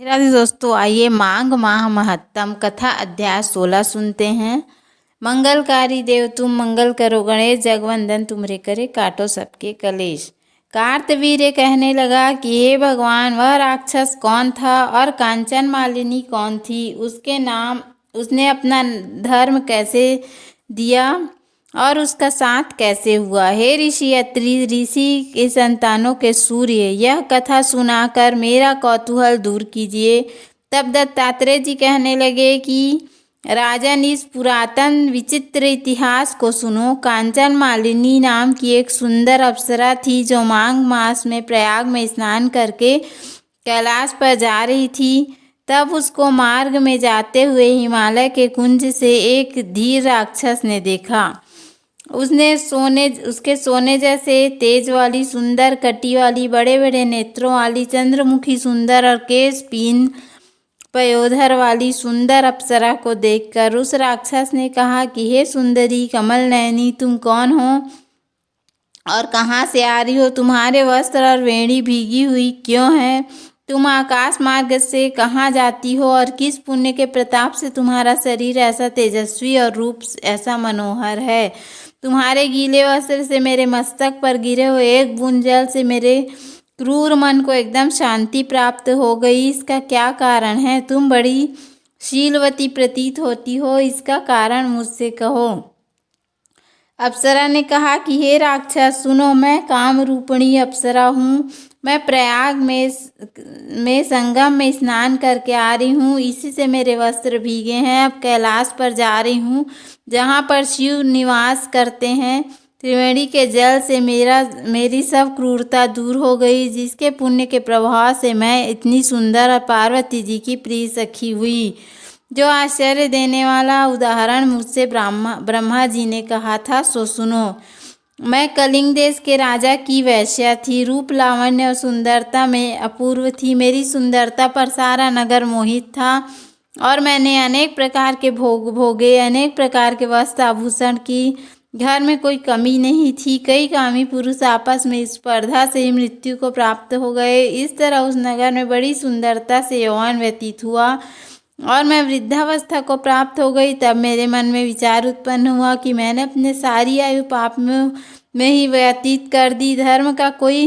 राधे दोस्तों, आइए माघ माह महत्तम कथा अध्याय 16 सुनते हैं। मंगलकारी देव तुम मंगल करो, गणेश जगवंदन तुमरे करे, काटो सबके कलेश। कार्तवीर्य कहने लगा कि हे भगवान, वह राक्षस कौन था और कांचन मालिनी कौन थी? उसके नाम उसने अपना धर्म कैसे दिया और उसका साथ कैसे हुआ? हे ऋषि अत्रि, ऋषि के संतानों के सूर्य, यह कथा सुनाकर मेरा कौतूहल दूर कीजिए। तब दत्तात्रेय जी कहने लगे कि राजन, इस पुरातन विचित्र इतिहास को सुनो। कांचन मालिनी नाम की एक सुंदर अप्सरा थी जो माघ मास में प्रयाग में स्नान करके कैलाश पर जा रही थी। तब उसको मार्ग में जाते हुए हिमालय के कुंज से एक धीर राक्षस ने देखा। उसके सोने जैसे तेज वाली, सुंदर कटी वाली, बड़े बड़े नेत्रों वाली, चंद्रमुखी सुंदर और केश पीन पयोधर वाली सुंदर अप्सरा को देखकर उस राक्षस ने कहा कि हे सुंदरी कमल नयनी, तुम कौन हो और कहाँ से आ रही हो? तुम्हारे वस्त्र और वेणी भीगी हुई क्यों है? तुम आकाश मार्ग से कहाँ जाती हो और किस पुण्य के प्रताप से तुम्हारा शरीर ऐसा तेजस्वी और रूप ऐसा मनोहर है? तुम्हारे गीले वस्त्र से मेरे मस्तक पर गिरे हुए एक बूंद जल से मेरे क्रूर मन को एकदम शांति प्राप्त हो गई। इसका क्या कारण है? तुम बड़ी शीलवती प्रतीत होती हो, इसका कारण मुझसे कहो। अप्सरा ने कहा कि हे राक्षस सुनो, मैं काम रूपिणी अप्सरा हूँ। मैं प्रयाग में संगम में स्नान करके आ रही हूँ, इसी से मेरे वस्त्र भीगे हैं। अब कैलाश पर जा रही हूँ जहाँ पर शिव निवास करते हैं। त्रिवेणी के जल से मेरी सब क्रूरता दूर हो गई, जिसके पुण्य के प्रभाव से मैं इतनी सुंदर और पार्वती जी की प्रिय सखी हुई। जो आश्चर्य देने वाला उदाहरण मुझसे ब्रह्मा जी ने कहा था सो सुनो। मैं कलिंग देश के राजा की वैश्या थी, रूप लावण्य और सुंदरता में अपूर्व थी। मेरी सुंदरता पर सारा नगर मोहित था और मैंने अनेक प्रकार के भोगे, अनेक प्रकार के वस्त्र आभूषण की। घर में कोई कमी नहीं थी। कई कामी पुरुष आपस में स्पर्धा से ही मृत्यु को प्राप्त हो गए। इस तरह उस नगर में बड़ी सुंदरता से यौवन व्यतीत हुआ और मैं वृद्धावस्था को प्राप्त हो गई। तब मेरे मन में विचार उत्पन्न हुआ कि मैंने अपने सारी आयु पाप में ही व्यतीत कर दी। धर्म का कोई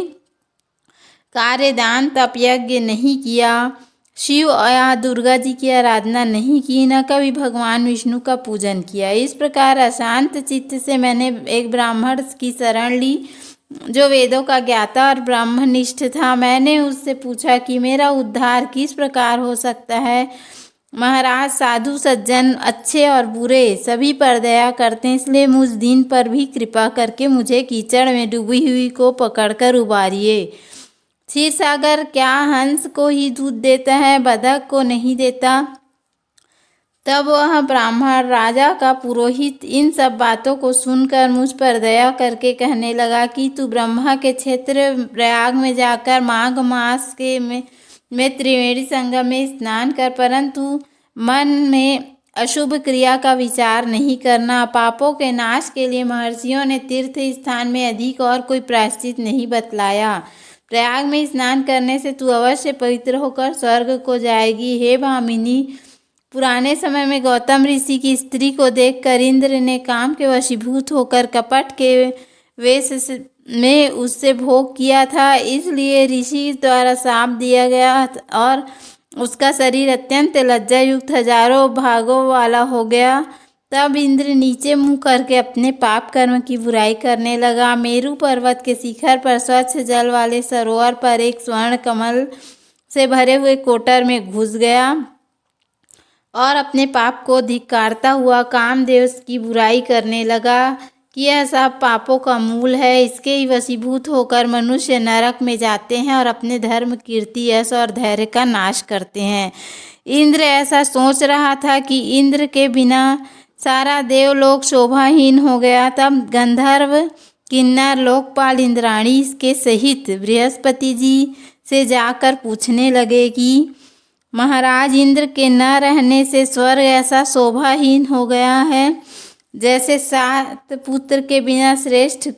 कार्य, दान, तप, यज्ञ नहीं किया, शिव या दुर्गा जी की आराधना नहीं की, न कभी भगवान विष्णु का पूजन किया। इस प्रकार अशांत चित्त से मैंने एक ब्राह्मण की शरण ली जो वेदों का ज्ञाता और ब्रह्मनिष्ठ था। मैंने उससे पूछा कि मेरा उद्धार किस प्रकार हो सकता है? महाराज, साधु सज्जन, अच्छे और बुरे सभी पर दया करते हैं, इसलिए मुझ दीन पर भी कृपा करके मुझे कीचड़ में डूबी हुई को पकड़कर उबारिए। क्षीर सागर क्या हंस को ही दूध देता है, बतख को नहीं देता? तब वह ब्राह्मण राजा का पुरोहित इन सब बातों को सुनकर मुझ पर दया करके कहने लगा कि तू ब्रह्मा के क्षेत्र प्रयाग में जाकर माघ मास में त्रिवेणी संगम में स्नान कर, परंतु मन में अशुभ क्रिया का विचार नहीं करना। पापों के नाश के लिए महर्षियों ने तीर्थ स्थान में अधिक और कोई प्रायश्चित नहीं बतलाया। प्रयाग में स्नान करने से तू अवश्य पवित्र होकर स्वर्ग को जाएगी। हे भामिनी, पुराने समय में गौतम ऋषि की स्त्री को देखकर इंद्र ने काम के वशीभूत होकर कपट के वेश में उससे भोग किया था, इसलिए ऋषि द्वारा शाप दिया गया और उसका शरीर अत्यंत लज्जा युक्त हजारों भागों वाला हो गया। तब इंद्र नीचे मुंह करके अपने पाप कर्म की बुराई करने लगा। मेरु पर्वत के शिखर पर स्वच्छ जल वाले सरोवर पर एक स्वर्ण कमल से भरे हुए कोटर में घुस गया और अपने पाप को धिक्कारता हुआ कामदेव की बुराई करने लगा कि यह सब पापों का मूल है। इसके ही वशीभूत होकर मनुष्य नरक में जाते हैं और अपने धर्म, कीर्ति, यश और धैर्य का नाश करते हैं। इंद्र ऐसा सोच रहा था कि इंद्र के बिना सारा देवलोक शोभाहीन हो गया। तब गंधर्व, किन्नर, लोकपाल, इंद्राणी के सहित बृहस्पति जी से जाकर पूछने लगे कि महाराज, इंद्र के न रहने से स्वर्ग ऐसा शोभाहीन हो गया है जैसे सतपुत्र के बिना श्रेष्ठ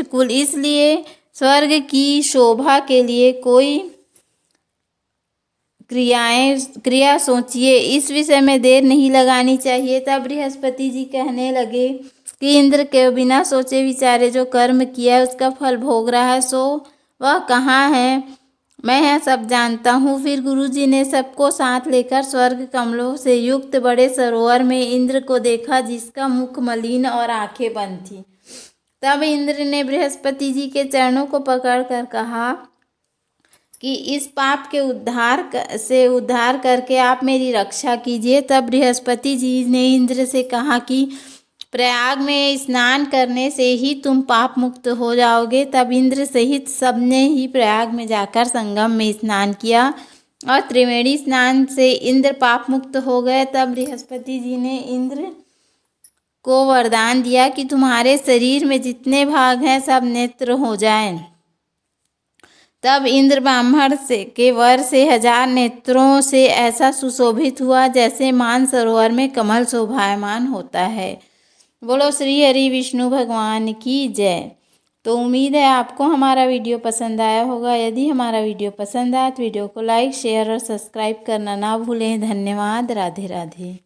कुल। इसलिए स्वर्ग की शोभा के लिए कोई क्रिया सोचिए, इस विषय में देर नहीं लगानी चाहिए। तब बृहस्पति जी कहने लगे कि इंद्र के बिना सोचे विचारे जो कर्म किया उसका फल भोग रहा है, सो वह कहाँ है? मैं यह सब जानता हूँ। फिर गुरुजी ने सबको साथ लेकर स्वर्ग कमलों से युक्त बड़े सरोवर में इंद्र को देखा, जिसका मुख मलिन और आंखें बंद थी। तब इंद्र ने बृहस्पति जी के चरणों को पकड़कर कहा कि इस पाप के उद्धार करके आप मेरी रक्षा कीजिए। तब बृहस्पति जी ने इंद्र से कहा कि प्रयाग में स्नान करने से ही तुम पाप मुक्त हो जाओगे। तब इंद्र सहित सबने ही प्रयाग में जाकर संगम में स्नान किया और त्रिवेणी स्नान से इंद्र पाप मुक्त हो गए। तब बृहस्पति जी ने इंद्र को वरदान दिया कि तुम्हारे शरीर में जितने भाग हैं सब नेत्र हो जाएं। तब इंद्र ब्राह्मण के वर से 1000 नेत्रों से ऐसा सुशोभित हुआ जैसे मानसरोवर में कमल शोभायमान होता है। बोलो श्री हरि विष्णु भगवान की जय। तो उम्मीद है आपको हमारा वीडियो पसंद आया होगा। यदि हमारा वीडियो पसंद आया तो वीडियो को लाइक, शेयर और सब्सक्राइब करना ना भूलें। धन्यवाद। राधे राधे।